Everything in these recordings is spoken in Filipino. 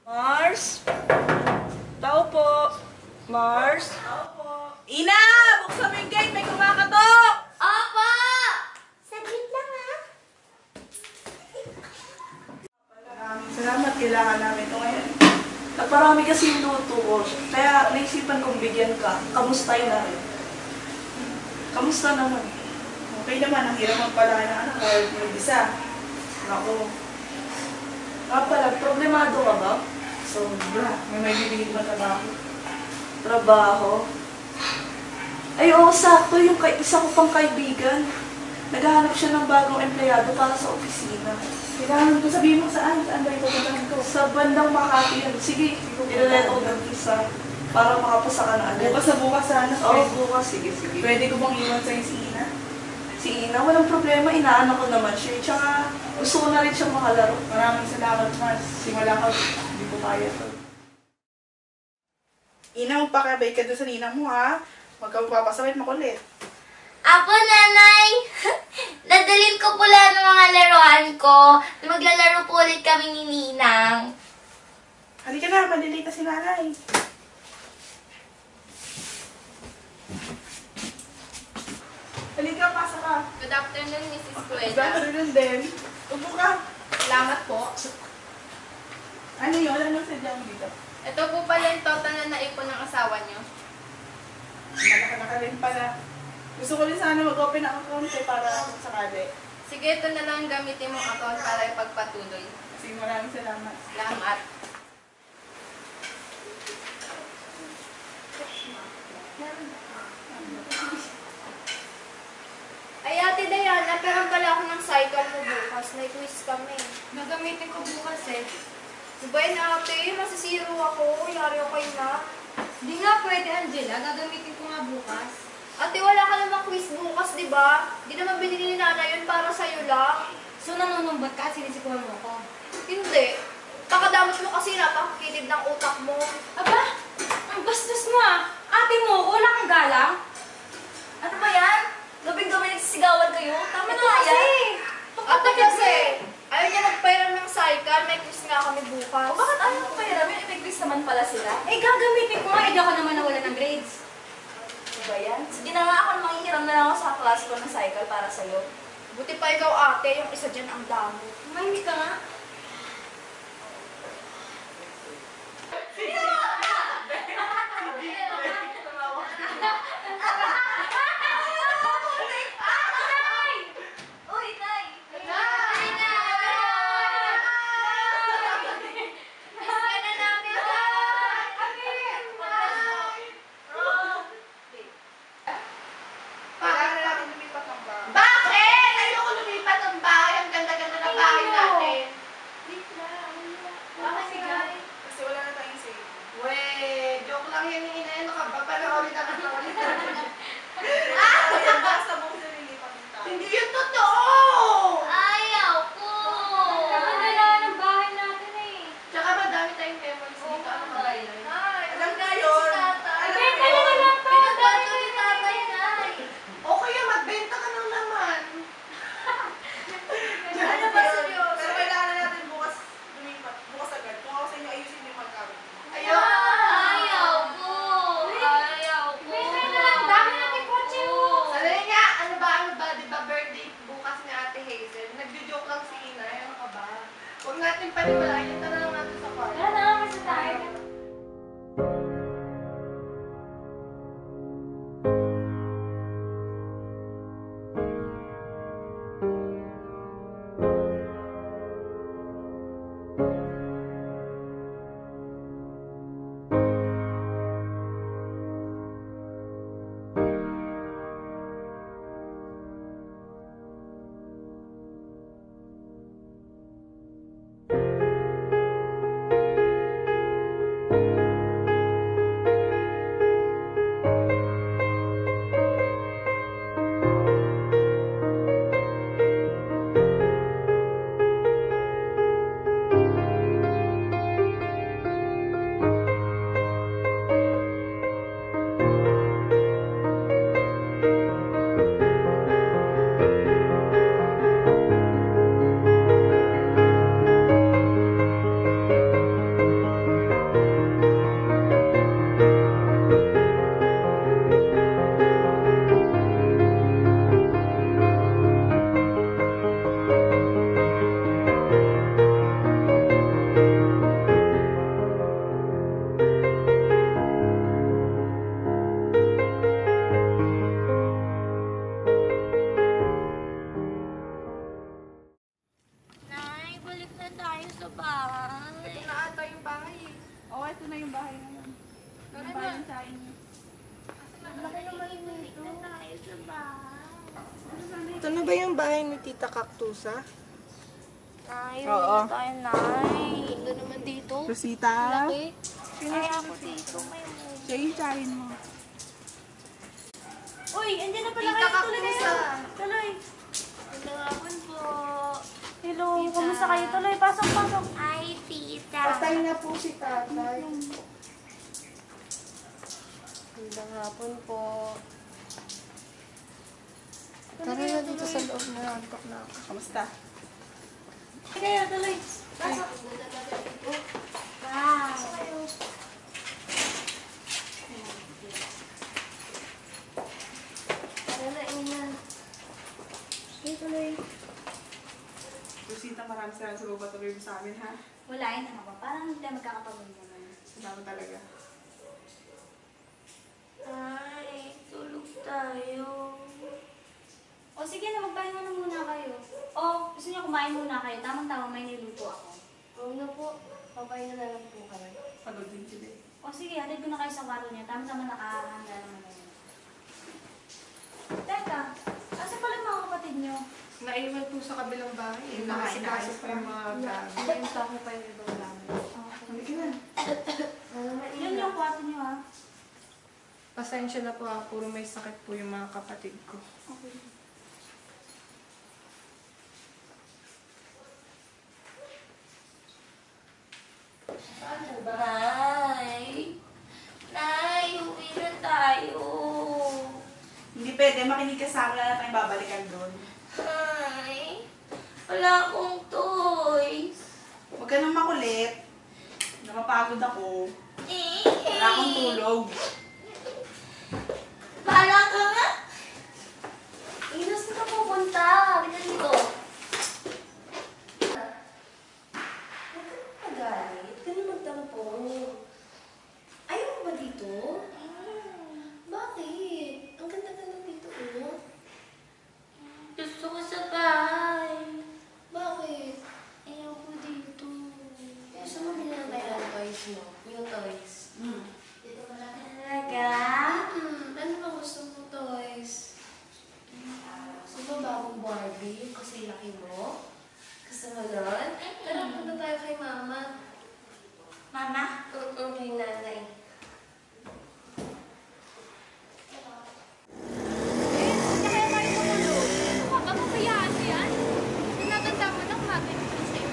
Mars? Tao po. Mars? Tao po. Ina! Buksan mo yung gate! May kumakatok! Opo! Saglit lang, ha? Salamat. Kailangan namin ito ngayon. Nagparami kasi yung luto ko. Kaya naisipan kong bigyan ka. Kamustay na rin. Kamusta naman? Okay naman, ang hirap magpalaki ng anak kahit mag-isa. Ako. Pala, problemado ka ba? Sobra. May bibigyan ba trabaho? Trabaho? Ay, oo, sakto. Yung isa ko pang kaibigan. Naghahanap siya ng bagong empleyado para sa opisina. Kailangan ko sabihin mo saan? Saan ba itutunan ko? Sa bandang Makati. Sige, ilaleto ng isa para makapasa ka na agad. Bukas na bukas sana. Oo, bukas. Sige. Pwede ko bang iwan sa'yo si Ina? Si Ina, walang problema. Inaanak ko naman siya. Tsaka gusto ko na rin siyang makalaro. Maraming salamat, Mars. Simula ka, hindi ko kaya to. Ina, magpakabay ka doon sa ninang mo, ha? Huwag ka magpapasawit, makulit. Apo, nanay! Dadalhin ko pula ng mga laruan ko. Maglalaro po ulit kami ni Ninang. Halika na, malilita si nanay. Halika, pasa ka. Good afternoon, Mrs. Cuela. Gano'n din. Upo ka. Salamat po. Ano yun? Ano sadya mo dito? Ito po pala yung total na naipon ng asawa niyo. Malaka-laka rin pala. Gusto ko rin sana mag-open ng account para sakali. Sige, ito na lang gamitin mong account para ipagpatuloy. Sige, maraming salamat. Salamat. Ay, Ate Diana, pero pala ako ng cycle mo bukas. May quiz kami. Gagamitin ko bukas eh. Diba yun, ate? Masisiro ako. Yari ako kayo na. Hindi nga pwede, Angela. Gagamitin ko nga bukas. Ate, wala ka namang quiz bukas, di ba? Di naman binili ni Nana yun para sa'yo lang. So, nanunumbat ka at sinisikuhan mo ko. Hindi. Pakadamot mo kasi napakakilid ng utak mo. Aba! Ang bastos mo ah! Ate mo, wala kang galang? Ano ba yan? Gabing-gabi nagsisigawan kayo? Tama na nga kasi! yan. Ate kasi, ayaw niya magpairam ng cycle. May quiz nga kami bukas. Bakit ayaw mo pairam? May quiz naman pala sila. Eh, gagamitin ko nga. Hindi ako naman nawala ng grades. Ano ba yan? Sige na nga ako, makihiram na lang ako sa class ko ng cycle para sa'yo. Buti pa ikaw, ate. Yung isa dyan ang damo. Mahimik ka nga. wala yun. Tara lang natin sa kwarto. Tara na, kasi tayo. Nay, balik na tayo sa bahay. Ito na ata yung bahay eh. Oo, ito na yung bahay ngayon. Tara Yung bahay na. ng saing niyo. Laki naman yung balik na tayo sa bahay. Ito na ba yung bahay ni Tita Cactusa? Nay, Oo. balik tayo, Nay. Ganda naman dito. Rosita, Laki. Ay, ako dito. May mo. siya yung saing mo. Uy, andyan na pala Tita kayo. Tuloy kayo. Cactusa. Tuloy. Magandang po. Hello, kumusta kayo? Tuloy, pasok, pasok. Ay, tita. Patay na po si tatay. Magandang hapon po. Tara na dito sa loob na. Antok na ako. Kamusta? Kayo, tuloy. Pasok. Wow. Tara na, ina. Sige, tuloy. Rosita, maraming salamat sa pagpatuloy mo sa amin, ha? Wala yun naman ba? Parang hindi tayo magkakapamilya naman. Salamat talaga. Ay, tulog tayo. O sige na, magpahinga na muna kayo. O, gusto niyo kumain muna kayo. Tamang-tama may niluto ako. Oo na po. Papahinga na lang po kami. Pagod din sila. O sige, hatid ko na kayo sa kwarto niya. Tama-tama nakahanda naman na yun. Teka, asa pala yung mga kapatid niyo? Naiwan po sa kabilang bahay. Nakasikaso pa yung mga gamit. Nakasikaso ko pa yung ibang gamit. Halika na. Yun yung kwarto niyo ha. Pasensya na po puro may sakit po yung mga kapatid ko. Nay. Nay, uwi na tayo. Hindi pwede, makinig ka sa akin na tayong babalikan doon. Nay, wala akong toys. Huwag ka nang makulit. Napapagod ako. Wala akong tulog. Bahala ka nga. Inos na ka pupunta. Bina dito. Huwag ka magalit. Huwag ka na magtampo. Ayaw mo ba dito? Bakit? Ang ganda-ganda dito, oh. Gusto ko sa bahay. Bakit? Ayaw ko dito. Gusto mo bilhin tayo ng toys mo? Yung toys. Talaga? Ano ba gusto mo toys? Gusto mo bagong Barbie? Kasi laki mo? Gusto mo nun? Tara, punta tayo kay mama. Mama? Kay nanay. Hindi kaya kayo matulog. Ano ka ba? Papayaan mo yan? Pinaganda mo lang mabig ko sa'yo.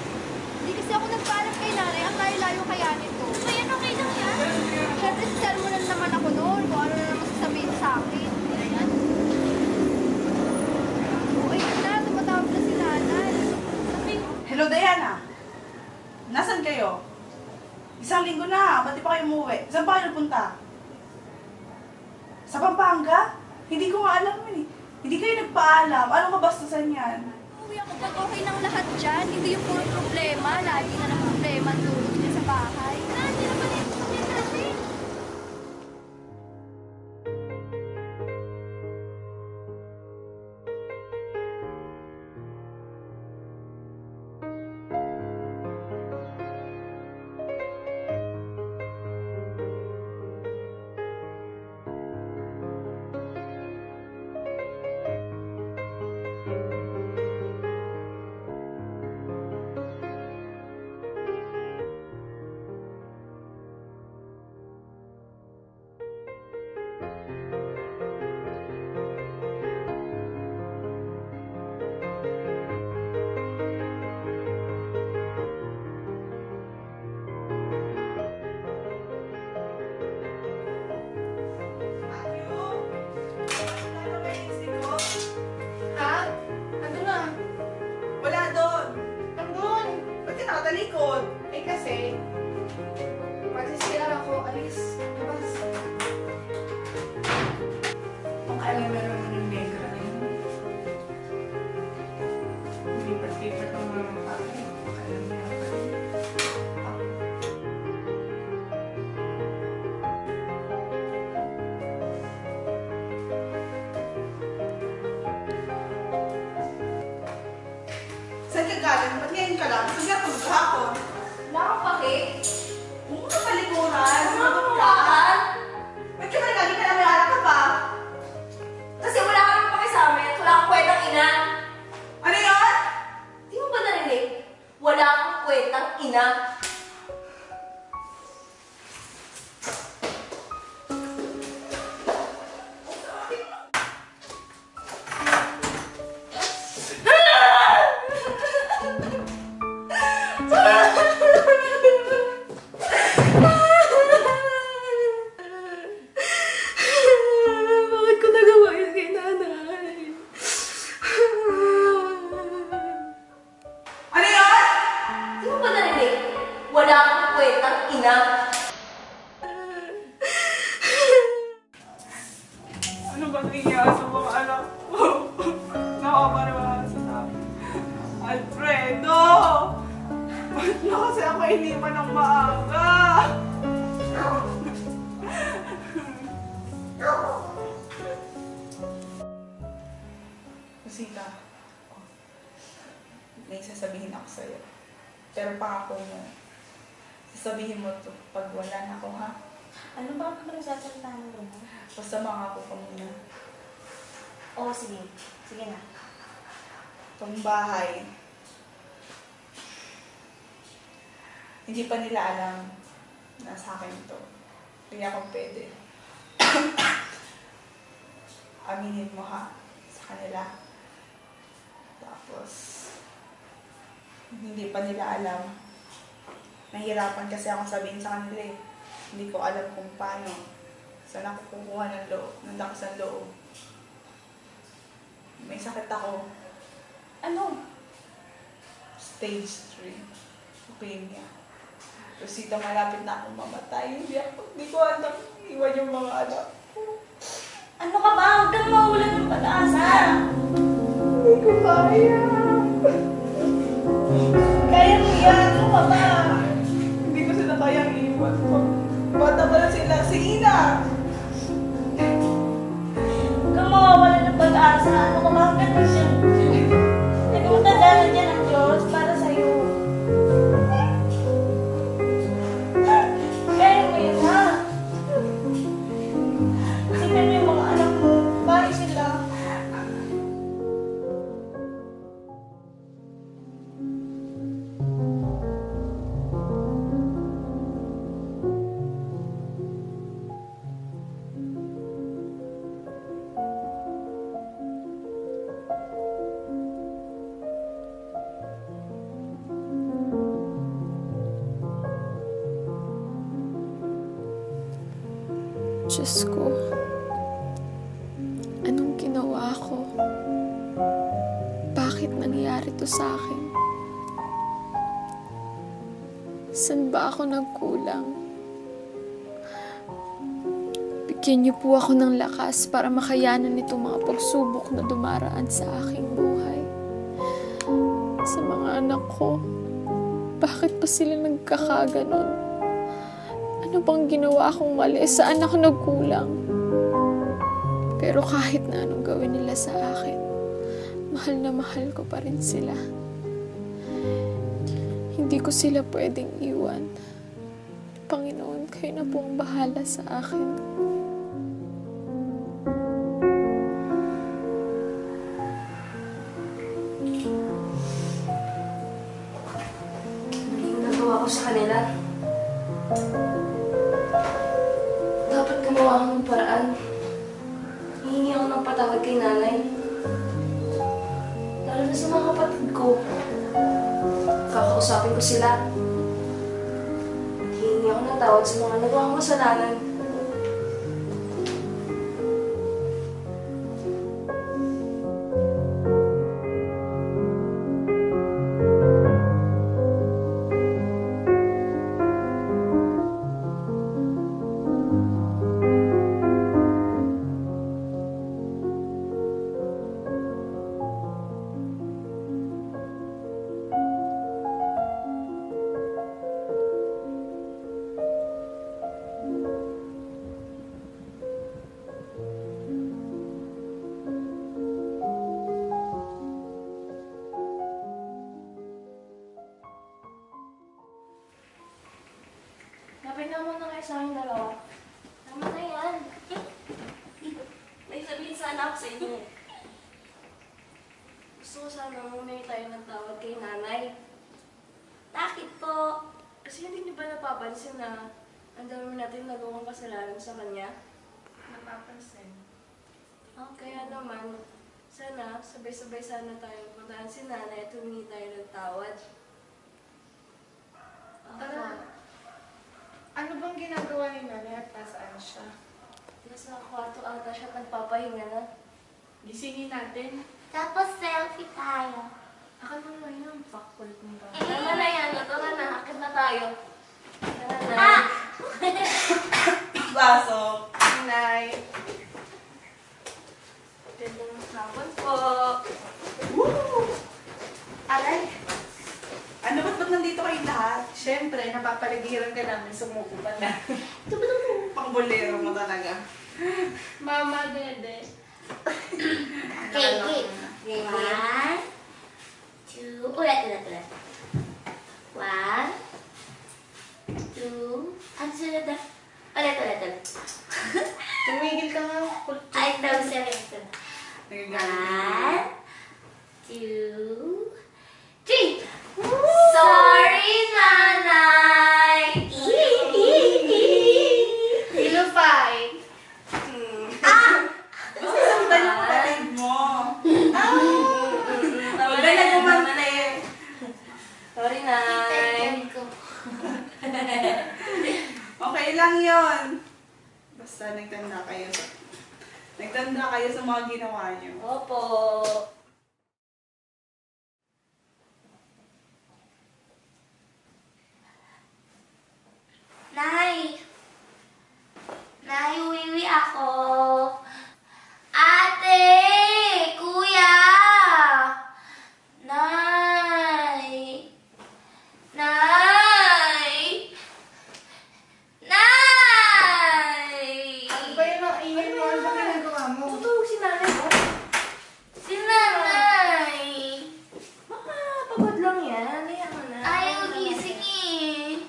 Hindi kasi ako nagpaalam kay nanay. Ang layo-layo kaya nito. Ayan, okay lang yan. Siyempre, mo na naman ako noon. Kung ano na naman sasabihin sa akin. Ayan. O, ayun na. Tumatawag na si nanay. Sabi, Hello, Diana. Nasaan kayo? Isang linggo na, ba't di pa kayo umuwi? Saan pa kayo nagpunta? Sa Pampanga? Hindi ko nga alam yun eh. Hindi kayo nagpaalam. Anong kabastusan yan? Kuya, kapag okay ng lahat dyan, hindi yung puro problema. Lagi na ng problema ang dulot niya sa bahay. Hindi naman yung pamilya natin. Ha? Ano na? Wala doon. Nandun! Ba't ka nakatalikod? Eh kasi, magsisira ako. Alis. Labas. Ang alam meron mo ng negra na yun. Lipat-lipat mo naman pa. Alam mo yan pa. Saan ka galing? Ba't ngayon ka lang? Saan ka maghapon? Wala kang pake. Kung ka palikuran, Ano sumagot kang ka. lakad? Ba't ka ba lagi ka na may alak ka pa? Kasi wala kang pake sa amin at wala kang kwentang ina. Ano yun? Di mo ba narinig? Wala kang kwentang ina. Bakit ko nagawa yun kay nanay? Ano yun? Di mo ba narinig? Wala kang kwentang ina. Ano ba nangyayari sa mga anak ko? Nakakariwala sa tabi. Alfredo! Ba't na kasi ako iniwan ng maaga? Rosita, may sasabihin ako sa'yo. Pero pangako mo, sasabihin mo to pag wala na ako, ha? Ano ba naman nagsasalita mo rin? Basta mangako ka muna. Oo, sige. Sige na. Itong bahay, hindi pa nila alam na sa akin ito. Kaya kung pwede. Aminin mo, ha, sa kanila. Tapos, hindi pa nila alam. Nahihirapan kasi akong sabihin sa kanila eh. Hindi ko alam kung paano. Saan ako kukuha ng loob, ng lakas ng loob. May sakit ako. Ano? Stage 3. Leukemia. Rosita, malapit na akong mamatay. Hindi ko alam iwan yung mga anak ko. Ano ka ba? Huwag kang mawala ng pag-asa. Hindi ko kaya. Kaya mo yan. Ano ka ba? Hindi ko sila kayang iwan. Bata pa lang sila. Si Ina! Huwag kang mawawala ng pag-asa. Ano ka ba? Hanggang na siya. Nagmutadala niya ng Diyos para sa'yo. Kaya mo yun, ha? Tingnan mo yung mga anak mo. Bari sila. Diyos ko, anong ginawa ko? Bakit nangyari to sa akin? Saan ba ako nagkulang? Bigyan niyo po ako ng lakas para makayanan itong mga pagsubok na dumaraan sa aking buhay. sa mga anak ko. Bakit pa sila nagkakaganon? Ano bang ginawa kong mali? Saan ako nagkulang? Pero kahit na anong gawin nila sa akin, mahal na mahal ko pa rin sila. Hindi ko sila pwedeng iwan. Panginoon, kayo na po ang bahala sa akin. Yung nagawa ko sa kanila. Dapat gumawa ako ng paraan. Hihingi ako ng patawad kay nanay. Lalo na sa mga kapatid ko. Kakausapin ko sila. Hihingi ako ng tawad sa mga nagawa kong kasalanan. Lapit na muna kayo sa aking dalawa. Tama na yan. May sabihin sana ako sa inyo. Gusto ko sana humingi tayo ng tawad kay nanay. Bakit po? Kasi hindi niyo ba napapansin na ang dami natin nagawang kasalanan sa kanya? Napapansin. Kaya naman, sana sabay-sabay sana tayo puntahan si nanay at humingi tayo ng tawad. Ano bang ginagawa ni nanay at nasaan siya? Nasa kwarto ata siya at nagpapahinga na. Gisingin natin. Tapos selfie tayo. Ako naman yun, fuckboy kong ba? Tama na yan, tara na, akit na tayo. Tara na. Ah! Pasok. Nay. Gandang hapon po. Aray. Ano ba't nandito kayong lahat? Siyempre, napapaligiran ka namin, sumuko ka na. Pangbolero mo talaga. Mama, dede. Okay. One, two, ulit. One, two, ang sunod na. Ulit. Tumigil ka nga. Ay, daw siya ito. One, two, three. Sorry, nanay. Ilufay. Basta sundan yung kapatid mo. Tama na yan, tama na yan. Sorry, Nay. Okay lang yon. Basta nagtanda kayo sa mga ginawa niyo. Opo. Nay, uwiwi ako. Ate! Kuya! Nay! Ano ba yun ang ingay mo? Ano ba ginagawa mo? Tutulog si nanay mo. Si nanay! Baka pagod lang yan. Ayaw mo na. Ayaw gising eh.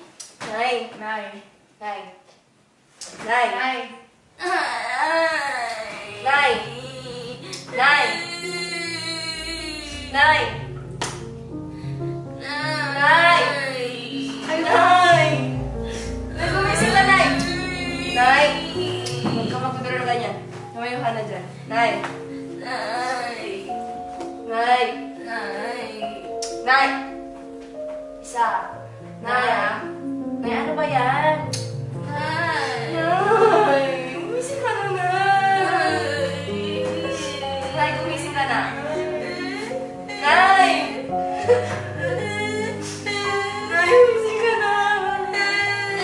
Nay. Nay. Nay. Nay. Nay. Nay. Nay. Nay. Nay. Ay, Nay. Nay, gumising ka, Nay. Nay. Huwag ka magpagano na ganyan. Tumayo ka na dyan. Nay. Nay. Nay. Nay. Nay. Isa. Nay. Nay, ano ba yan? Nay. Gumising ka na, Nay. Nay, gumising ka na. Nay. Nay, gumising ka na. Nay.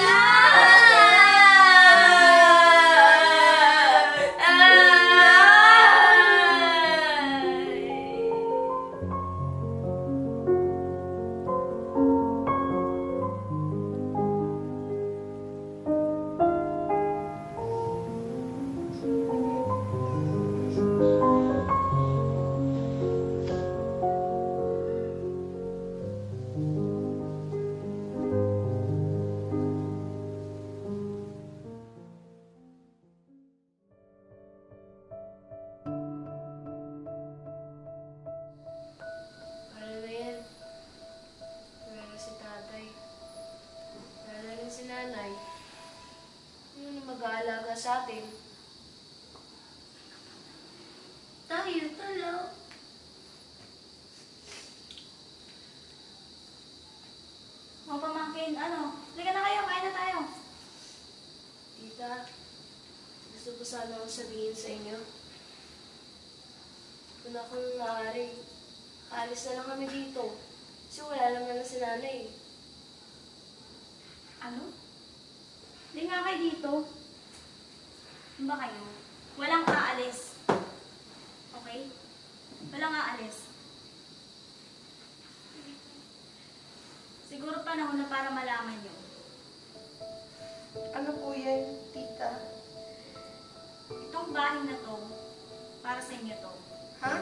sa atin. Tayo, tala. Mga pamangkin, halika na kayo, kain na tayo. Tita, gusto ko sana akong sabihin sa inyo. Kung akong maaari, alis na lang kami dito. Kasi wala naman na si nanay. Ano? Hindi nga kayo dito. Ano ba kayo? Walang aalis. Okay? Walang aalis. Siguro panahon na para malaman nyo. Ano po yan, tita? Itong bahay na to, para sa inyo to. Ha?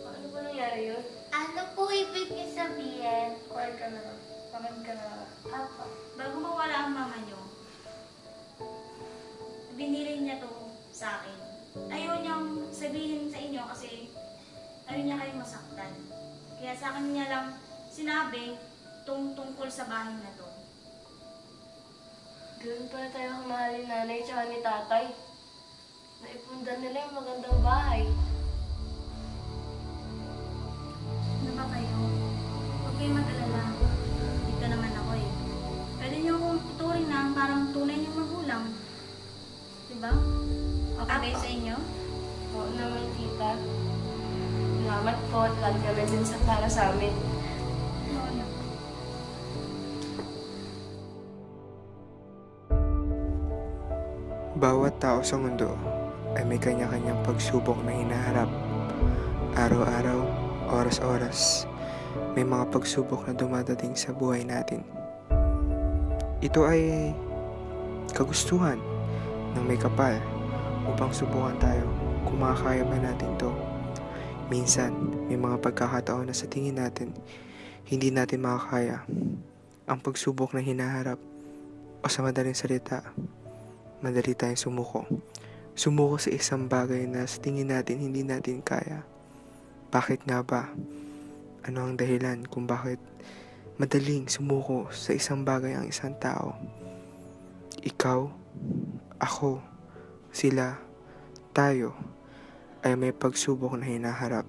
Ano ba nangyari yun? Ano po ibig niyo sabihin? Quiet ka na. Pakan ka na. Apo. Bago mawala ang mama nyo, binili niya to sa akin. Ayaw niyang sabihin sa inyo kasi ayaw niya kayong masaktan. Kaya sa akin niya lang sinabi tungkol sa bahay na to. Ganun pala tayo kamahal ni nanay tsaka ni tatay. Naipundan nila yung magandang bahay. Ano ba kayo? Huwag kayong mag-alala. Dito naman ako eh. Pwede niyo akong ituring na parang tunay niyong magulang. Diba? Okay ba yun sa inyo? Oo naman, tita. Salamat po at lagi kami din sa para sa amin. Oo na. Bawat tao sa mundo ay may kanya-kanyang pagsubok na hinaharap. Araw-araw, oras-oras, may mga pagsubok na dumadating sa buhay natin. Ito ay kagustuhan ng may kapal upang subukan tayo kung makakaya ba natin to. Minsan, may mga pagkakataon na sa tingin natin, hindi natin makakaya ang pagsubok na hinaharap o sa madaling salita, madali tayong sumuko. Sumuko sa isang bagay na sa tingin natin hindi natin kaya. Bakit nga ba? Ano ang dahilan kung bakit madaling sumuko sa isang bagay ang isang tao? Ikaw, ako, sila, tayo ay may pagsubok na hinaharap.